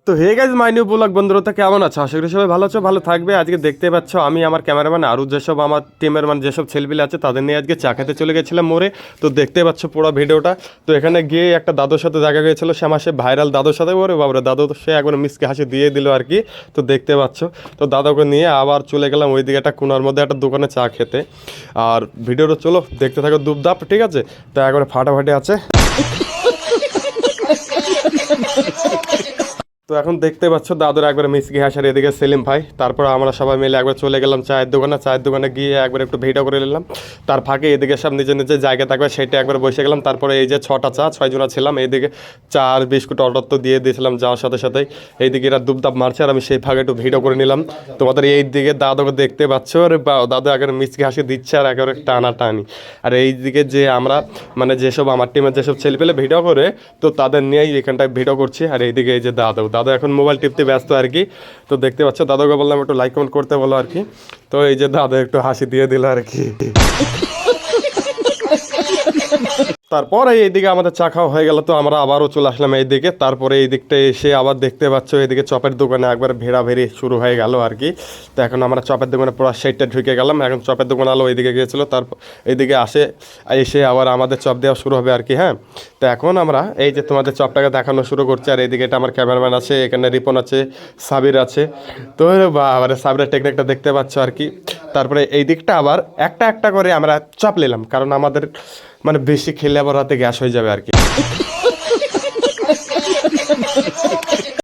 তো hey guys my new blog বন্ধুরা, তো কেমন আছো? আশা করি সবাই ভালো আছো, ভালো থাকবে। আজকে দেখতে পাচ্ছ আমি আমার ক্যামেরাম্যান আরও যেসব আমার টিমের মানে যেসব ছেলেপিলে আছে তাদের নিয়ে আজকে চা খেতে চলে গেছিলাম মোড়ে। তো দেখতে পাচ্ছ পুরো ভিডিওটা। তো এখানে গিয়ে একটা দাদুর সাথে দেখা গিয়েছিল, সে আমার সে ভাইরাল দাদুর সাথে। ওরে বাবরে, দাদু তো সে একবার মিসকে হাসি দিয়ে দিল আর কি। তো দেখতে পাচ্ছ, তো দাদাকে নিয়ে আবার চলে গেলাম ওইদিকে একটা কোনার মধ্যে একটা দোকানে চা খেতে। আর ভিডিওটা চলো দেখতে থাকো দুপদাপ, ঠিক আছে? তো একবারে ফাটাফাটি আছে। তো এখন দেখতে পাচ্ছ দাদুর একবার মিসকি হাসার, এদিকে সেলিম ভাই। তারপর আমরা সবাই মিলে একবার চলে গেলাম চায়ের দোকানে গিয়ে একবার একটু ভিডিও করে নিলাম। তার ফাঁকে এদিকে সব নিজের নিজের জায়গা থাকবে সেটা একবার বসে গেলাম। তারপরে এই যে 6টা চা, 6 জনা ছিলাম, এইদিকে চা আর বিস্কুট অর্ডার তো দিয়ে দিয়েছিলাম যাওয়ার সাথে সাথেই। এইদিকে এরা দুপদাপ মারছে আর আমি সেই ফাঁকে একটু ভিডিও করে নিলাম। তোমাদের এই দিকে দাদুকে দেখতে পাচ্ছ, আর দাদু একবার মিসকি হাসি দিচ্ছে আর একেবারে টানা টানি। আর এইদিকে যে আমরা মানে যেসব আমার টিমের যেসব ছেলেপেলে ভিডিও করে, তো তাদের নিয়েই এখানটায় ভিডিও করছি। আর এইদিকে এই যে দাদু এখন মোবাইল টিপতে ব্যস্ত আর কি। তো দেখতে পাচ্ছ দাদুকে বললাম একটু লাইক কমেন্ট করতে বলো আর কি। তো এই যে দাদু একটু হাসি দিয়ে দিল আর কি। তারপরে এইদিকে আমাদের চা খাওয়া হয়ে গেল, তো আমরা আবারও চলে আসলাম এইদিকে। তারপরে এই দিকটা এসে আবার দেখতে পাচ্ছ এইদিকে চপের দোকানে একবার ভেড়াভেড়ি শুরু হয়ে গেল আর কি। তো এখন আমরা চপের দোকানে পুরো সাইডটা ঢুকে গেলাম। এখন চপের দোকান আলো এইদিকে গিয়েছিলো, তারপর এইদিকে এসে আবার আমাদের চপ দেওয়া শুরু হবে আর কি। হ্যাঁ, তো এখন আমরা এই যে তোমাদের চপটাকে দেখানো শুরু করছি। আর এইদিকে এটা আমার ক্যামেরাম্যান আছে, এখানে রিপন আছে, সাবির আছে। তো বাবারে, সাবিরের টেকনিকটা দেখতে পাচ্ছ আর কি। তারপরে এই দিকটা আবার একটা একটা করে আমরা চপ নিলাম, কারণ আমাদের মানে বেশি খেলে আবার রাতে গ্যাস হয়ে যাবে আর কি।